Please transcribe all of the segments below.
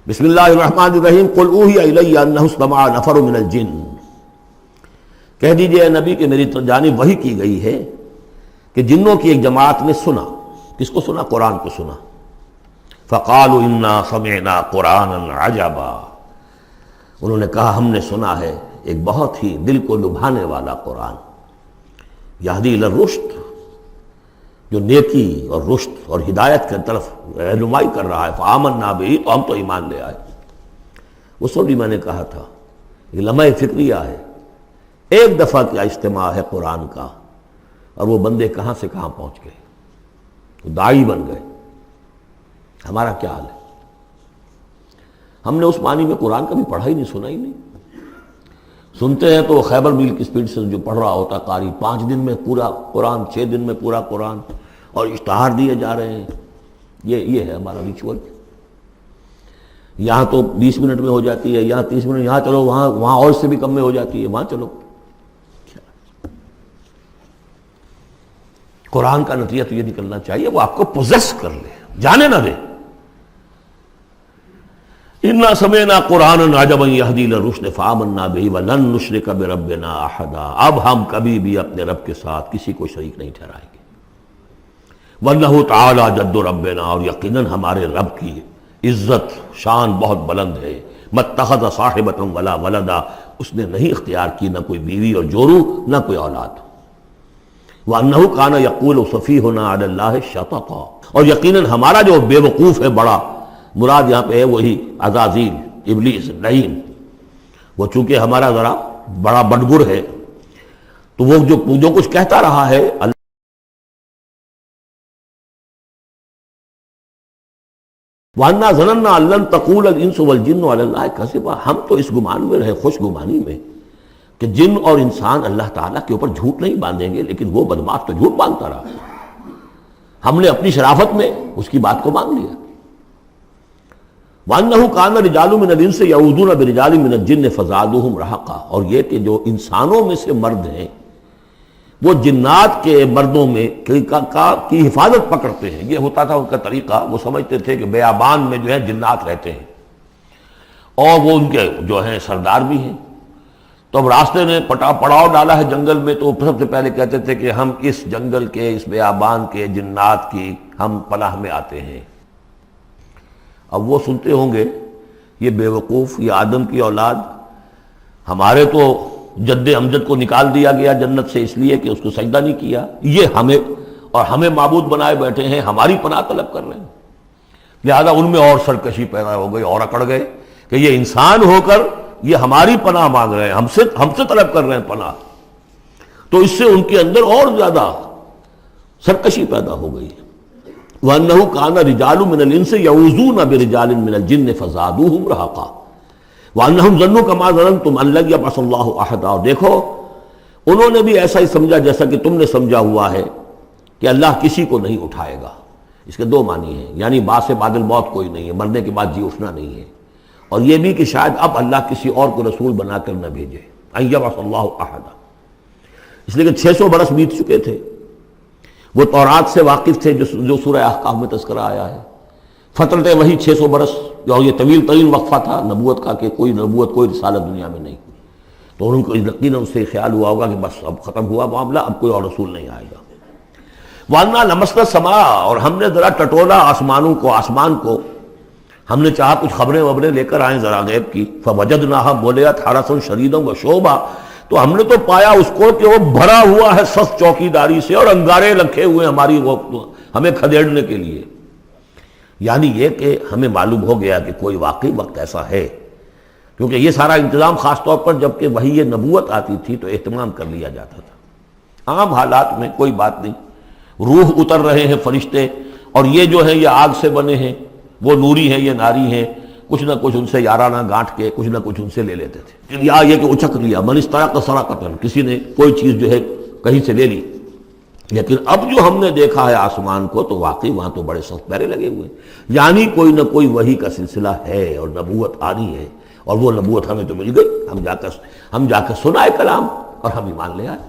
بسم اللہ الرحمن الرحیم قل اوحی الی انہ استمع نفر من الجن، کہہ دیجئے اے نبی کہ میری جانب وحی کی گئی ہے کہ جنوں کی ایک جماعت نے سنا۔ کس کو سنا؟ قرآن کو سنا۔ فقالوا انا سمعنا قرآنا عجبا، انہوں نے کہا ہم نے سنا ہے ایک بہت ہی دل کو لبھانے والا قرآن، یہدی الی الرشد، جو نیکی اور رشد اور ہدایت کی طرف رہنمائی کر رہا ہے۔ فآمنا بہ، تو ہم تو ایمان لے آئے۔ اس وقت بھی میں نے کہا تھا یہ لمحہ فکریہ ہے، ایک دفعہ کیا اجتماع ہے قرآن کا، اور وہ بندے کہاں سے کہاں پہنچ گئے، تو داعی بن گئے۔ ہمارا کیا حال ہے؟ ہم نے اس معنی میں قرآن کبھی پڑھا ہی نہیں، سنا ہی نہیں۔ سنتے ہیں تو خیبر میل کی سپیڈ سے جو پڑھ رہا ہوتا قاری، 5 دن میں پورا قرآن، 6 دن میں پورا قرآن، اور اشتہار دیے جا رہے ہیں۔ یہ ہے ہمارا ریچول۔ یہاں تو 20 منٹ میں ہو جاتی ہے، یہاں 30 منٹ، یہاں چلو وہاں اور سے بھی کم میں ہو جاتی ہے، وہاں چلو۔ قرآن کا نتیجہ تو یہ نکلنا چاہیے وہ آپ کو پوزیس کر لے، جانے نہ دے۔ انا سمعنا قرآنا عجبا یہدی الی الرشد فآمنا بہ ولن نشرک بربنا احدا، اب ہم کبھی بھی اپنے رب کے ساتھ کسی کو شریک نہیں ٹھہرائیں گے۔ وانہ تعالی جد ربنا، اور یقیناً ہمارے رب کی عزت شان بہت بلند ہے۔ متخذ صاحبۃ ولا ولدا، اس نے نہیں اختیار کی نہ کوئی بیوی اور جورو نہ کوئی اولاد۔ وانہ کان یقول سفیہنا علی اللہ شططا، اور یقیناً ہمارا جو بے وقوف ہے بڑا، مراد یہاں پہ ہے وہی عزازیل، ابلیس، لعین، وہ چونکہ ہمارا ذرا بڑا بڑگر ہے، تو وہ جو کچھ کہتا رہا ہے وَأَنَّا ظَنَنَّا أَن لَّن تَقُولَ الْإِنسُ وَالْجِنُّ عَلَى اللَّهِ كَذِبًا، ہم تو اس گمان میں رہے، خوش گمانی میں، کہ جن اور انسان اللہ تعالیٰ کے اوپر جھوٹ نہیں باندھیں گے، لیکن وہ بدماش تو جھوٹ باندھتا رہا۔ ہم نے اپنی شرافت میں اس کی بات کو مان لیا۔ وَأَنَّهُ كَانَ رِجَالٌ مِّنَ الْإِنسِ يَعُوذُونَ بِرِجَالٍ مِّنَ الْجِنِّ فَزَادُوهُمْ رَهَقًا، اور یہ کہ جو انسانوں میں سے مرد ہیں وہ جنات کے مردوں میں کی حفاظت پکڑتے ہیں۔ یہ ہوتا تھا ان کا طریقہ، وہ سمجھتے تھے کہ بیابان میں جو ہے جنات رہتے ہیں اور وہ ان کے جو ہیں سردار بھی ہیں، تو اب راستے نے پڑاؤ ڈالا ہے جنگل میں، تو سب سے پہلے کہتے تھے کہ ہم اس جنگل کے، اس بیابان کے جنات کی ہم پناہ میں آتے ہیں۔ اب وہ سنتے ہوں گے یہ بے وقوف، یہ آدم کی اولاد، ہمارے تو جد امجد کو نکال دیا گیا جنت سے اس لیے کہ اس کو سجدہ نہیں کیا، یہ ہمیں معبود بنائے بیٹھے ہیں، ہماری پناہ طلب کر رہے ہیں۔ لہذا ان میں اور سرکشی پیدا ہو گئی، اور اکڑ گئے کہ یہ انسان ہو کر یہ ہماری پناہ مانگ رہے ہیں، ہم سے طلب کر رہے ہیں پناہ، تو اس سے ان کے اندر اور زیادہ سرکشی پیدا ہو گئی۔ وَأَنَّهُ كَانَ رِجَالٌ مِّنَ الْإِنسِ يَعُوذُونَ بِرِجَالٍ مِّنَ الْجِنِّ فَزَادُوهُمْ رَهَقًا وَأَنَّهُمْ ظَنُّوا كَمَا ظَنَنتُمْ أَن لَّن يَبْعَثَ اللَّهُ أَحَدًا، اور دیکھو انہوں نے بھی ایسا ہی سمجھا جیسا کہ تم نے سمجھا ہوا ہے کہ اللہ کسی کو نہیں اٹھائے گا۔ اس کے 2 معنی ہیں، یعنی بعد سے بعد الموت کوئی نہیں ہے، مرنے کے بعد جی اٹھنا نہیں ہے، اور یہ بھی کہ شاید اب اللہ کسی اور کو رسول بنا کر نہ بھیجے، أن يبعث الله أحدا، اس لیے کہ 600 برس بیت چکے تھے، وہ تورات سے واقف تھے جو سورہ احقاف میں تذکرہ آیا ہے۔ فترت وہی 600 برس، اور یہ طویل ترین وقفہ تھا نبوت کا، کہ کوئی نبوت کوئی رسالت دنیا میں نہیں، تو ان کو یقیناً اس سے خیال ہوا ہوگا کہ بس اب ختم ہوا معاملہ، اب کوئی اور رسول نہیں آئے گا۔ وَأَنَّا لَمَسْنَا السَّمَاءَ، اور ہم نے ذرا ٹٹولا آسمان کو، ہم نے چاہا کچھ خبریں لے کر آئیں ذرا غیب کی۔ فَوَجَدْنَاهَا مُلِئَتْ حَرَسًا شَدِيدًا وَشُعُبًا، تو ہم نے تو پایا اس کو کہ وہ بھرا ہوا ہے سخت چوکیداری سے، اور انگارے رکھے ہوئے ہماری وہ ہمیں کھدیڑنے کے لیے۔ یعنی یہ کہ ہمیں معلوم ہو گیا کہ کوئی واقعی وقت ایسا ہے، کیونکہ یہ سارا انتظام خاص طور پر جب کہ وہی یہ نبوت آتی تھی تو اہتمام کر لیا جاتا تھا۔ عام حالات میں کوئی بات نہیں، روح اتر رہے ہیں فرشتے، اور یہ جو ہیں یہ آگ سے بنے ہیں، وہ نوری ہیں یہ ناری ہیں، کچھ نہ کچھ ان سے یارانہ گانٹھ کے کچھ نہ کچھ ان سے لے لیتے تھے، یا یہ کہ اچک لیا، من استرق سرقۃ، کسی نے کوئی چیز جو ہے کہیں سے لے لی۔ لیکن اب جو ہم نے دیکھا ہے آسمان کو، تو واقعی وہاں تو بڑے سخت پہرے لگے ہوئے، یعنی کوئی نہ کوئی وحی کا سلسلہ ہے اور نبوت آنی ہے، اور وہ نبوت ہمیں تو مل گئی، ہم جا کر سنائے کلام اور ہم ایمان لے آئے۔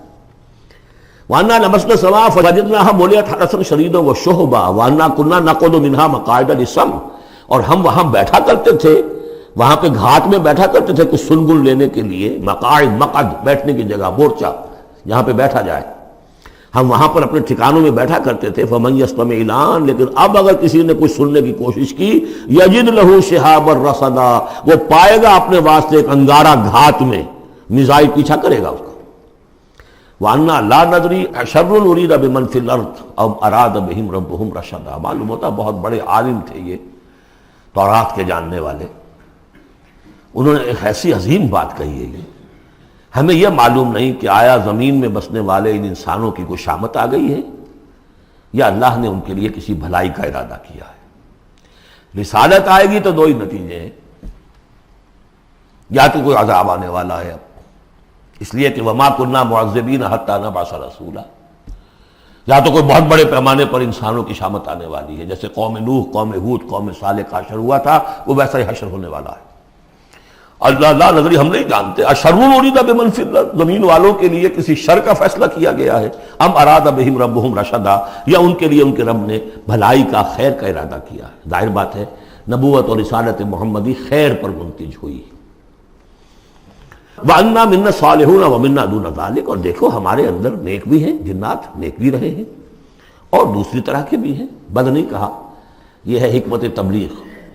وَأَنَّا لَمَسْنَا السَّمَاءَ فَوَجَدْنَاهَا مُلِئَتْ حَرَسًا شَدِيدًا وَشُهُبًا وَأَنَّا كُنَّا نَقْعُدُ مِنْهَا مَقَاعِدَ لِلسَّمْعِ اور ہم وہاں بیٹھا کرتے تھے، وہاں پہ گھاٹ میں بیٹھا کرتے تھے کچھ سنگل لینے کے لیے، مقاعد، مقعد بیٹھنے کی جگہ، مورچہ جہاں پہ بیٹھا جائے، ہم وہاں پر اپنے ٹھکانوں میں بیٹھا کرتے تھے۔ فمن یستمع الان، لیکن اب اگر کسی نے کچھ سننے کی کوشش کی، یجد لہ شہابا رصدا، وہ پائے گا اپنے واسطے ایک انگارہ گھات میں، میزائل پیچھا کرے گا اس کا۔ وَأَنَّا لَا نَدْرِي أَشَرٌّ أُرِيدَ بِمَنْ فِي الْأَرْضِ أَمْ أَرَادَ بِهِمْ رَبُّهُمْ رَشَدًا۔ معلوم ہوتا بہت بڑے عالم تھے یہ تورات کے جاننے والے، انہوں نے ایک ایسی عظیم بات کہی ہے یہ، ہمیں یہ معلوم نہیں کہ آیا زمین میں بسنے والے ان انسانوں کی کوئی شامت آ گئی ہے یا اللہ نے ان کے لیے کسی بھلائی کا ارادہ کیا ہے۔ رسالت آئے گی تو دو ہی نتیجے ہیں، یا تو کوئی عذاب آنے والا ہے اب، اس لیے کہ وما كنا معذبین حتی نبعث رسولا، یا تو کوئی بہت بڑے پیمانے پر انسانوں کی شامت آنے والی ہے، جیسے قوم نوح، قوم ہود، قوم صالح کا حشر ہوا تھا، وہ ویسا ہی حشر ہونے والا ہے۔ اللہ لا نظری، ہم نہیں جانتے، اشر ارید بمن فی الارض، زمین والوں کے لیے کسی شر کا فیصلہ کیا گیا ہے، ام اراد بہم ربہم رشدا، یا ان کے لیے ان کے رب نے بھلائی کا، خیر کا ارادہ کیا ہے۔ ظاہر بات ہے نبوت اور رسالت محمدی خیر پر منتج ہوئی۔ وَأَنَّا مِنَّا الصَّالِحُونَ وَمِنَّا دُونَ ذَلِكَ، اور دیکھو ہمارے اندر نیک بھی ہیں، جنات نیک بھی رہے ہیں اور دوسری طرح کے بھی ہیں، بد نہیں کہا، یہ ہے حکمت تبلیغ،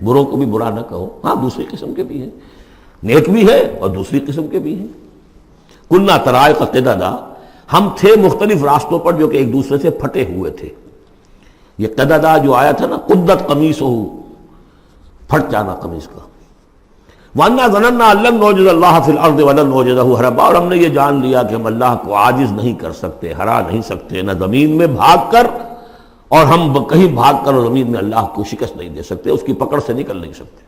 بروں کو بھی برا نہ کہو، ہاں دوسری قسم کے بھی ہیں، نیک بھی ہے اور دوسری قسم کے بھی ہیں۔ کُنَّا طَرَائِقَ قِدَدًا، ہم تھے مختلف راستوں پر جو کہ ایک دوسرے سے پھٹے ہوئے تھے۔ یہ قددا جو آیا تھا نا، قدت قمیصہ، پھٹ جانا قمیص کا۔ وَأَنَّا ظَنَنَّا أَن لَّن نُعْجِزَ اللَّهَ فِي الْأَرْضِ وَلَن نُعْجِزَهُ هَرَبًا، اور ہم نے یہ جان لیا کہ ہم اللہ کو عاجز نہیں کر سکتے، ہرا نہیں سکتے، نہ زمین میں بھاگ کر، اور ہم کہیں بھاگ کر اور زمین میں اللہ کو شکست نہیں دے سکتے، اس کی پکڑ سے نکل نہیں سکتے۔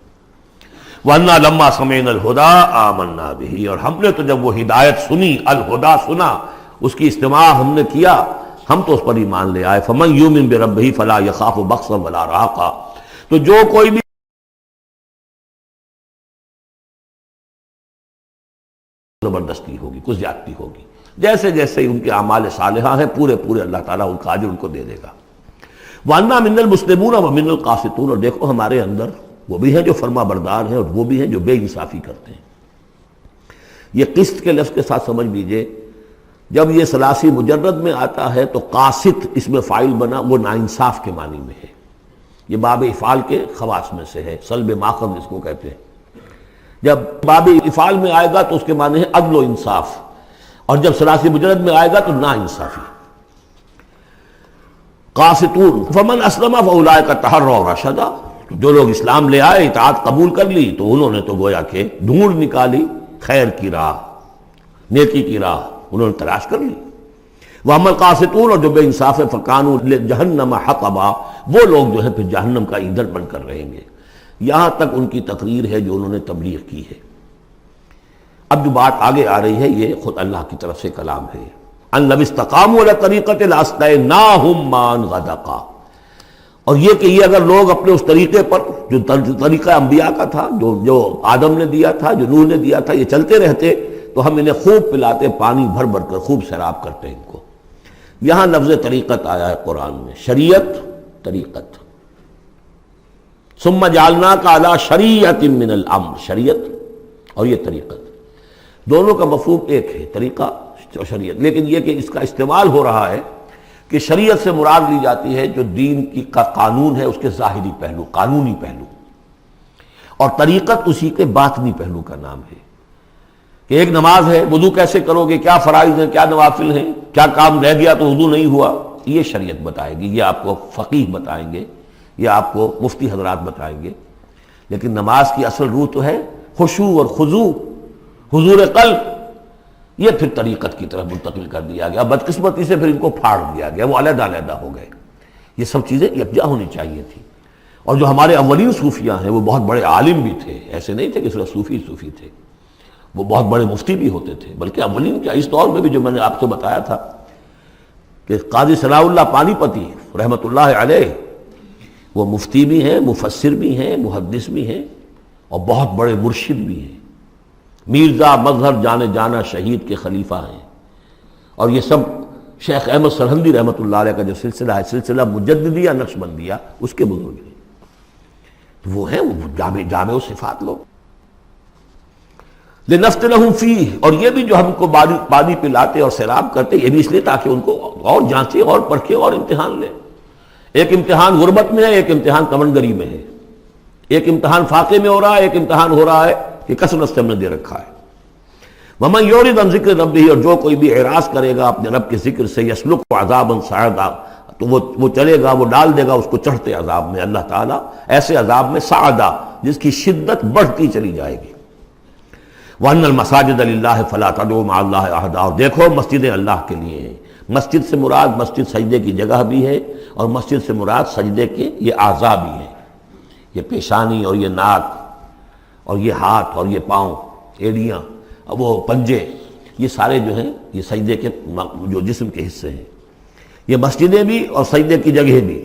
وَأَنَّا لَمَّا سَمِعْنَا الْهُدَىٰ آمَنَّا بِهِ، اور ہم نے تو جب وہ ہدایت سنی، الہدا سنا، اس کی استماع ہم نے کیا، ہم تو اس پر ایمان لے آئے۔ فَمَن يُؤْمِن بِرَبِّهِ فَلَا يَخَافُ بَخْسًا وَلَا رَهَقًا، تو جو کوئی بھی زبردستی ہوگی، کچھ زیادتی ہوگی، جیسے جیسے ان کے اعمال صالحہ ہیں پورے پورے اللہ تعالیٰ ان کا اجر ان کو دے دے گا۔ وَأَنَّا مِنَّا الْمُسْلِمُونَ وَمِنَّا الْقَاسِطُونَ، اور دیکھو ہمارے اندر وہ بھی ہیں جو فرما بردار ہیں اور وہ بھی ہیں جو بے انصافی کرتے ہیں۔ یہ قسط کے لفظ کے ساتھ سمجھ لیجئے، جب یہ ثلاثی مجرد میں آتا ہے تو قاسط اس میں فاعل بنا، وہ ناانصاف کے معنی میں ہے، یہ باب افعال کے خواص میں سے ہے، سلب ماخذ اس کو کہتے ہیں۔ جب باب افعال میں آئے گا تو اس کے معنی ہے عدل و انصاف، اور جب ثلاثی مجرد میں آئے گا تو نا انصافی۔ قاسطون فمن اسلم فاولئک تحروا رشدا، جو لوگ اسلام لے آئے، اطاعت قبول کر لی، تو انہوں نے تو گویا کہ ڈھونڈ نکالی خیر کی راہ، نیکی کی راہ انہوں نے تلاش کر لی۔ وَأَمَّا الْقَاسِطُونَ، اور جو بے انصاف ہے، فَكَانُوا لِجَهَنَّمَ حَطَبًا، وہ لوگ جو ہے پھر جہنم کا ایندھن بن کر رہیں گے۔ یہاں تک ان کی تقریر ہے جو انہوں نے تبلیغ کی ہے۔ اب جو بات آگے آ رہی ہے یہ خود اللہ کی طرف سے کلام ہے۔ أَن لَوِ اسْتَقَامُوا عَلَى الطَّرِيقَةِ لَأَسْقَيْنَاهُم مَّاءً غَدَقًا، اور یہ کہ یہ اگر لوگ اپنے اس طریقے پر جو طریقہ انبیاء کا تھا، جو آدم نے دیا تھا، جو نوح نے دیا تھا، یہ چلتے رہتے تو ہم انہیں خوب پلاتے، پانی بھر بھر کر خوب سیراب کرتے ان کو۔ یہاں لفظ طریقت آیا ہے قرآن میں، شریعت، طریقت۔ ثم جعلناک علی شریعت من الامر، شریعت اور یہ طریقت، دونوں کا مفہوم ایک ہے، طریقہ اور شریعت، لیکن یہ کہ اس کا استعمال ہو رہا ہے کہ شریعت سے مراد لی جاتی ہے جو دین کی کا قانون ہے، اس کے ظاہری پہلو، قانونی پہلو، اور طریقت اسی کے باطنی پہلو کا نام ہے، کہ ایک نماز ہے، وضو کیسے کرو گے، کیا فرائض ہیں، کیا نوافل ہیں، کیا کام رہ گیا تو وضو نہیں ہوا، یہ شریعت بتائے گی، یہ آپ کو فقیہ بتائیں گے، یہ آپ کو مفتی حضرات بتائیں گے۔ لیکن نماز کی اصل روح تو ہے خشوع اور خضوع، حضور قلب، یہ پھر طریقت کی طرف منتقل کر دیا گیا، بدقسمتی سے پھر ان کو پھاڑ دیا گیا، وہ علیحدہ علیحدہ ہو گئے۔ یہ سب چیزیں یکجا ہونی چاہیے تھی۔ اور جو ہمارے اولین صوفیاء ہیں وہ بہت بڑے عالم بھی تھے، ایسے نہیں تھے کہ صرف صوفی تھے، وہ بہت بڑے مفتی بھی ہوتے تھے، بلکہ اولین کیا، اس دور میں بھی جو میں نے آپ کو بتایا تھا کہ قاضی ثناء اللہ پانی پتی رحمۃ اللہ علیہ، وہ مفتی بھی ہیں، مفسر بھی ہیں، محدث بھی ہیں، اور بہت بڑے مرشد بھی ہیں، میرزا مظہر جانے جانا شہید کے خلیفہ ہیں، اور یہ سب شیخ احمد سرہندی رحمۃ اللہ علیہ کا جو سلسلہ ہے، سلسلہ مجددیہ نقشبندیہ، اس کے بزرگ ہیں۔ وہ ہے وہ جامع صفات لو. لنفتنہم فیہ، اور یہ بھی جو ہم کو پانی پلاتے اور سیراب کرتے، یہ بھی اس لیے تاکہ ان کو اور جانچے اور پرکھے اور امتحان لے. ایک امتحان غربت میں ہے، ایک امتحان کمنگری میں ہے، ایک امتحان فاقے میں ہو رہا ہے، ایک امتحان ہو رہا ہے کہ کثرت سے ہم نے دے رکھا ہے. ومن یعرض عن ذکر ربہ، اور جو کوئی بھی اعراض کرے گا اپنے رب کے ذکر سے، یسلک عذابا صعدا، تو وہ چلے گا، وہ ڈال دے گا اس کو چڑھتے عذاب میں اللہ تعالیٰ، ایسے عذاب میں صعدا جس کی شدت بڑھتی چلی جائے گی. وَأَنَّ الْمَسَاجِدَ لِلَّهِ فَلَا تَدْعُوا مَعَ اللَّهِ أَحَدًا، اور دیکھو مسجدیں اللہ کے لیے ہیں. مسجد سے مراد مسجد سجدے کی جگہ بھی ہے، اور مسجد سے مراد سجدے کے یہ اعضاء بھی ہیں. یہ پیشانی اور یہ ناک اور یہ ہاتھ اور یہ پاؤں، ایڑیاں، وہ پنجے، یہ سارے جو ہیں یہ سجدے کے جو جسم کے حصے ہیں. یہ مسجدیں بھی اور سجدے کی جگہ بھی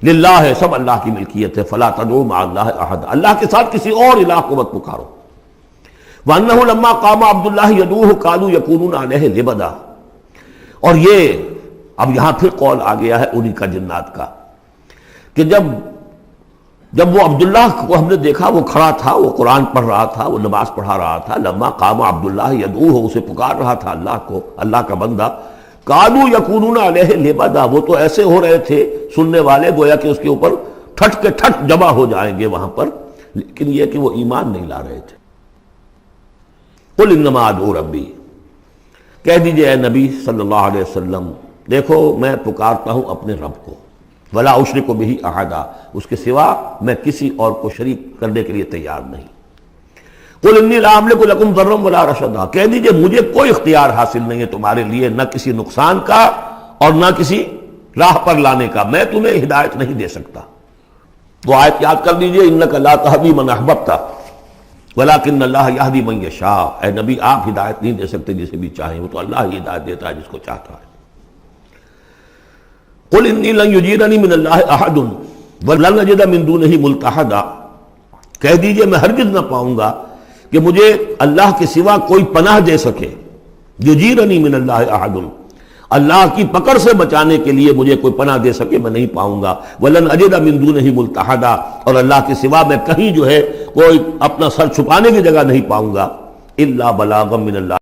للہ ہے، سب اللہ کی ملکیت ہے. فَلَا تَدْعُوا مَعَ اللَّهِ أَحَدًا، اللہ کے ساتھ کسی اور الہ کو مت پکارو. وَأَنَّهُ لَمَّا قَامَ عَبْدُ اللَّهِ يَدْعُوهُ قَالُوا يَكُونُونَ عَلَيْهِ لِبَدًا. اور یہ اب یہاں پھر قول آ گیا ہے انہی کا جنات کا کہ جب وہ عبداللہ کو ہم نے دیکھا وہ کھڑا تھا، وہ قرآن پڑھ رہا تھا، وہ نماز پڑھا رہا تھا. لما قام عبداللہ یدعوہ، اسے پکار رہا تھا اللہ کو، اللہ کا بندہ. قالوا یکونون علیہ لبدا، وہ تو ایسے ہو رہے تھے سننے والے گویا کہ اس کے اوپر ٹھٹ کے ٹھٹ جمع ہو جائیں گے وہاں پر، لیکن یہ کہ وہ ایمان نہیں لا رہے تھے. قل انما ادعو ربی، کہہ دیجئے اے نبی صلی اللہ علیہ وسلم، دیکھو میں پکارتا ہوں اپنے رب کو. ولا اشرک بہ احدا، اس کے سوا میں کسی اور کو شریک کرنے کے لیے تیار نہیں. قل انی لا املک لکم ضرا ولا رشدا، کہہ دیجئے مجھے کوئی اختیار حاصل نہیں ہے تمہارے لیے، نہ کسی نقصان کا اور نہ کسی راہ پر لانے کا، میں تمہیں ہدایت نہیں دے سکتا. وہ آیت یاد کر لیجئے، انک لا تہدی من احببت ولکن اللہ یہدی من یشاء. اے نبی آپ ہدایت نہیں دے سکتے جسے بھی چاہیں، وہ تو اللہ ہی ہدایت دیتا ہے جس کو چاہتا ہے. قل انی لن یجیرنی من اللہ احد ولن اجد من دونہ ملتحدا، کہہ دیجئے میں ہرگز نہ پاؤں گا کہ مجھے اللہ کے سوا کوئی پناہ دے سکے. یجیرنی من اللہ احد، اللہ کی پکڑ سے بچانے کے لیے مجھے کوئی پناہ دے سکے میں نہیں پاؤں گا. ولن اجد من دونہ ملتحدا، اور اللہ کے سوا میں کہیں جو ہے کوئی اپنا سر چھپانے کی جگہ نہیں پاؤں گا. الا بلاغا من اللہ،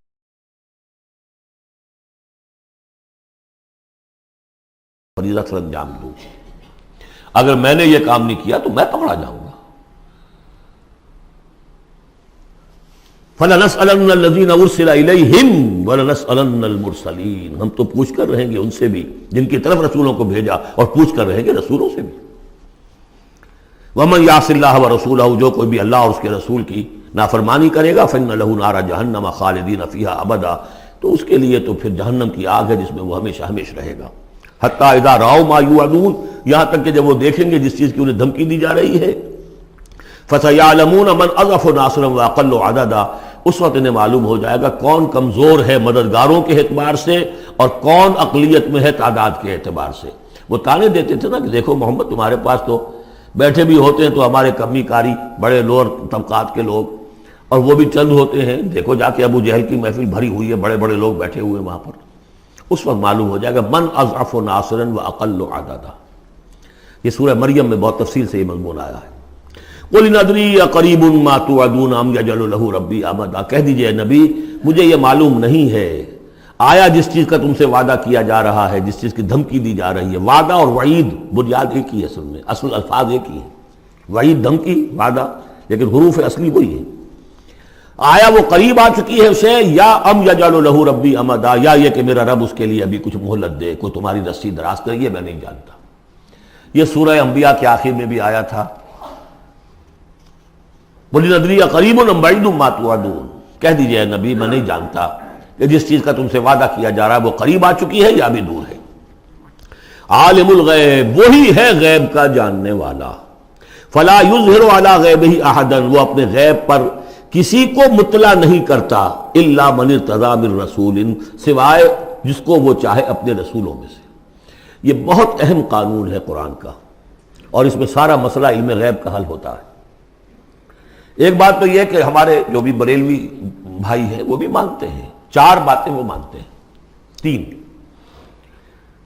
فریضہ سر انجام دوں. اگر میں نے یہ کام نہیں کیا تو میں پکڑا جاؤں گا. فَلَنَسْأَلَنَّ الَّذِينَ أُرْسِلَ إِلَيْهِمْ وَلَنَسْأَلَنَّ الْمُرْسَلِينَ، ہم تو پوچھ کر رہیں گے ان سے بھی جن کی طرف رسولوں کو بھیجا، اور پوچھ کر رہیں گے رسولوں سے بھی. وَمَنْ يَعْصِ اللَّهَ وَرَسُولَهُ، جو کوئی بھی اللہ اور اس کے رسول کی نافرمانی کرے گا، فَإِنَّ لَهُ نَارَ جَهَنَّمَ خَالِدِينَ فِيهَا أَبَدًا، تو اس کے لیے تو پھر جہنم کی آگ ہے جس میں وہ ہمیشہ ہمیشہ رہے گا. حتیٰ اذا رأوا ما یوعدون، یہاں تک کہ جب وہ دیکھیں گے جس چیز کی انہیں دھمکی دی جا رہی ہے. فَسَيَعْلَمُونَ مَنْ أَضْعَفُ نَاصِرًا وَأَقَلُّ عَدَدًا، اس وقت انہیں معلوم ہو جائے گا کون کمزور ہے مددگاروں کے اعتبار سے اور کون اقلیت میں ہے تعداد کے اعتبار سے. وہ تانے دیتے تھے نا کہ دیکھو محمد تمہارے پاس تو بیٹھے بھی ہوتے ہیں تو ہمارے کمی کاری بڑے لوور طبقات کے لوگ، اور وہ بھی چند ہوتے ہیں، دیکھو جا کے ابو جہل کی محفل بھری ہوئی ہے، بڑے بڑے لوگ بیٹھے ہوئے وہاں پر. اس وقت معلوم ہو جائے گا من اضعف ناصرا واقل عددا. یہ سورہ مریم میں بہت تفصیل سے یہ مضمون آیا ہے. قل ان ادری اقریب ما توعدون ام یجعل له ربی امدا، کہہ دیجئے نبی مجھے یہ معلوم نہیں ہے آیا جس چیز کا تم سے وعدہ کیا جا رہا ہے، جس چیز کی دھمکی دی جا رہی ہے. وعدہ اور وعید بنیاد ایک ہی ہے، اصل میں اصل الفاظ ایک ہی ہیں. وعید دھمکی، وعدہ لیکن حروف اصلی وہی ہے. آیا وہ قریب آ چکی ہے اسے، یا ام یجعل له ربی امدا، یا یہ کہ میرا رب اس کے لیے ابھی کچھ مہلت دے، کوئی تمہاری رسی دراز کریے، میں نہیں جانتا. یہ سورہ انبیاء کے آخر میں بھی آیا تھا. قل ادری اقریب ام بعید ما توعدون، کہہ دیجئے نبی میں نہیں جانتا کہ جس چیز کا تم سے وعدہ کیا جا رہا ہے وہ قریب آ چکی ہے یا بھی دور ہے. عالم الغیب، وہی ہے غیب کا جاننے والا. فلا یظہر علی غیبہ احدا، وہ اپنے غیب پر کسی کو مطلع نہیں کرتا. الا من ارتضی من رسول، سوائے جس کو وہ چاہے اپنے رسولوں میں سے. یہ بہت اہم قانون ہے قرآن کا، اور اس میں سارا مسئلہ علم غیب کا حل ہوتا ہے. ایک بات تو یہ کہ ہمارے جو بھی بریلوی بھائی ہیں وہ بھی مانتے ہیں، 4 باتیں وہ مانتے ہیں. 3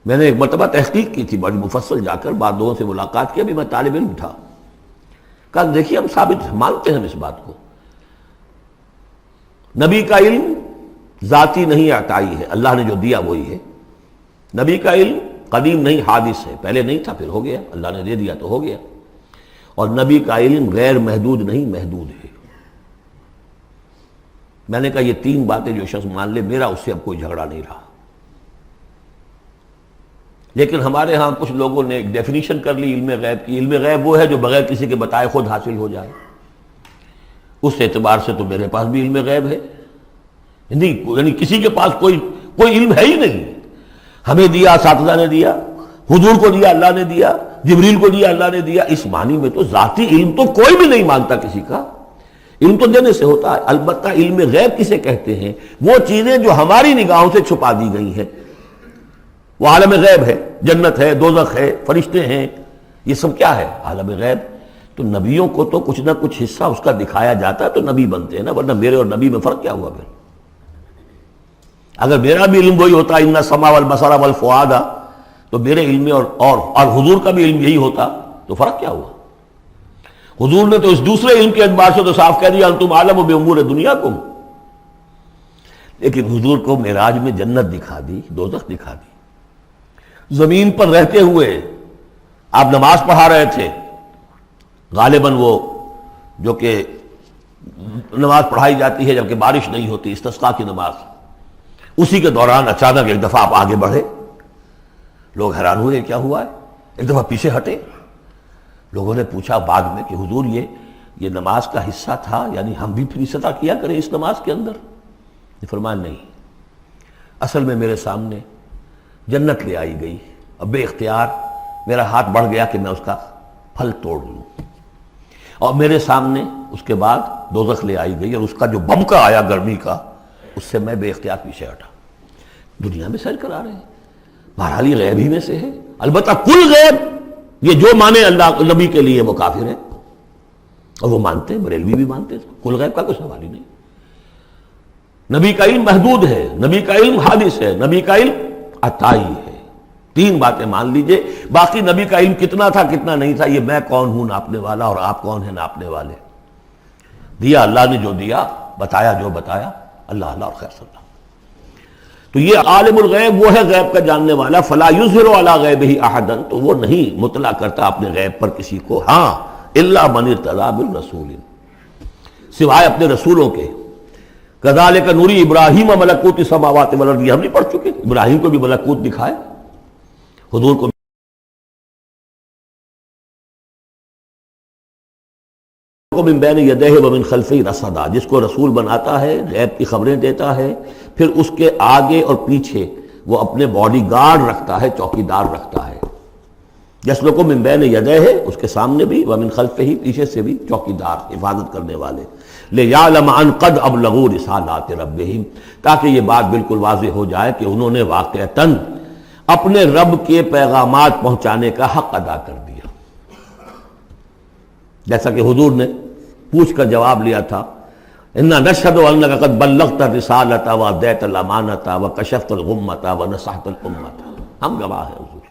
میں نے ایک مرتبہ تحقیق کی تھی بڑی مفصل، جا کر بعد لوگوں سے ملاقات کی، ابھی میں طالب علم تھا. کہا دیکھیے ہم ثابت مانتے ہیں ہم اس بات کو، نبی کا علم ذاتی نہیں عطائی ہے، اللہ نے جو دیا وہی ہے، نبی کا علم قدیم نہیں حادث ہے، پہلے نہیں تھا پھر ہو گیا، اللہ نے دے دیا تو ہو گیا، اور نبی کا علم غیر محدود نہیں محدود ہے۔ میں نے کہا یہ تین باتیں جو شخص مان لے میرا اس سے اب کوئی جھگڑا نہیں رہا۔ لیکن ہمارے ہاں کچھ لوگوں نے ایک ڈیفینیشن کر لی علم غیب کی، علم غیب وہ ہے جو بغیر کسی کے بتائے خود حاصل ہو جائے، اس اعتبار سے تو میرے پاس بھی علم غیب ہے، یعنی کسی کے پاس کوئی علم ہے ہی نہیں، ہمیں دیا اساتذہ نے دیا، حضور کو دیا اللہ نے دیا، جبریل کو دیا اللہ نے دیا، اس معنی میں تو ذاتی علم تو کوئی بھی نہیں مانتا کسی کا، علم تو دینے سے ہوتا ہے۔ البتہ علم غیب کسے کہتے ہیں؟ وہ چیزیں جو ہماری نگاہوں سے چھپا دی گئی ہیں، وہ عالم غیب ہے، جنت ہے، دوزخ ہے، فرشتے ہیں، یہ سب کیا ہے؟ عالم غیب۔ تو نبیوں کو تو کچھ نہ کچھ حصہ اس کا دکھایا جاتا ہے تو نبی بنتے ہیں نا، ورنہ میرے اور نبی میں فرق کیا ہوا پھر؟ اگر میرا بھی علم وہی ہوتا ان السمع والبصر والفؤاد، تو میرے علم اور حضور کا بھی علم یہی ہوتا تو فرق کیا ہوا؟ حضور نے تو اس دوسرے علم کے اعتبار سے تو صاف کہہ دیا انتم عالم بامور دنیاکم، لیکن حضور کو معراج میں جنت دکھا دی، دوزخ دکھا دی۔ زمین پر رہتے ہوئے آپ نماز پڑھا رہے تھے، غالباً وہ جو کہ نماز پڑھائی جاتی ہے جبکہ بارش نہیں ہوتی، استسقاء کی نماز، اسی کے دوران اچانک ایک دفعہ آپ آگے بڑھے، لوگ حیران ہوئے کیا ہوا ہے، ایک دفعہ پیچھے ہٹے، لوگوں نے پوچھا بعد میں کہ حضور یہ نماز کا حصہ تھا، یعنی ہم بھی پھر اسی طرح کیا کریں اس نماز کے اندر؟ یہ فرمایا نہیں، اصل میں میرے سامنے جنت لے آئی گئی، اب بے اختیار میرا ہاتھ بڑھ گیا کہ میں اس کا پھل توڑ لوں، اور میرے سامنے اس کے بعد دوزخ لے آئی گئی، اور اس کا جو بمکا آیا گرمی کا، اس سے میں بے اختیار پیچھے ہٹا۔ دنیا میں سیر کرا رہے ہیں، بہرحال یہ غیب ہی میں سے ہے۔ البتہ کل غیب یہ جو مانے اللہ نبی کے لیے وہ کافر ہے، اور وہ مانتے ہیں، بریلوی بھی مانتے ہیں، کل غیب کا کوئی سوال ہی نہیں۔ نبی کا علم محدود ہے، نبی کا علم حادث ہے، نبی کا علم عطائی ہے، تین باتیں مان لیجئے۔ باقی نبی کا علم کتنا تھا کتنا نہیں تھا، یہ میں کون ہوں ناپنے والا اور آپ کون ہیں ناپنے والے؟ دیا اللہ نے جو دیا، بتایا جو بتایا، اللہ اللہ اور خیر صلی اللہ۔ تو یہ عالم الغیب وہ ہے غیب کا جاننے والا، فلا یظہر علی غیبہ احدا، تو وہ نہیں مطلع کرتا اپنے غیب پر کسی کو، ہاں الا من ارتضی بالرسول، سوائے اپنے رسولوں کے۔ کذالک نوری ابراہیم ملکوت السماوات والارض، یہ ہم نہیں پڑھ چکے؟ ابراہیم کو بھی ملکوت دکھائے، حضور کو من بین یدیہ ومن خلفہ رصدا، جس کو رسول بناتا ہے، غیب کی خبریں دیتا ہے، پھر اس کے آگے اور پیچھے وہ اپنے باڈی گارڈ رکھتا ہے، چوکیدار رکھتا ہے۔ یسلک من بین یدیہ، اس کے سامنے بھی، ومن خلفہ، پیچھے سے بھی چوکیدار، حفاظت کرنے والے۔ لیعلم ان قد ابلغوا رسالات ربہم، تاکہ یہ بات بالکل واضح ہو جائے کہ انہوں نے واقعتاً اپنے رب کے پیغامات پہنچانے کا حق ادا کر دیا، جیسا کہ حضور نے پوچھ کر جواب لیا تھا، انا نشہد انک قد بلغت الرسالۃ وادیت الامانۃ وکشفت الغمۃ ونصحت الامۃ، ہم گواہ ہیں حضور۔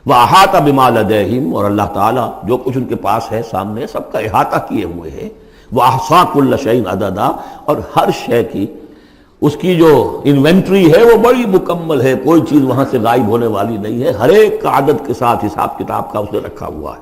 واحاط بما لدیہم، اور اللہ تعالیٰ جو کچھ ان کے پاس ہے سامنے سب کا احاطہ کیے ہوئے ہے۔ واحصا کل شیء عددا، اور ہر شے کی اس کی جو انوینٹری ہے وہ بڑی مکمل ہے، کوئی چیز وہاں سے غائب ہونے والی نہیں ہے، ہر ایک کا عدد کے ساتھ حساب کتاب کا اس نے رکھا ہوا ہے۔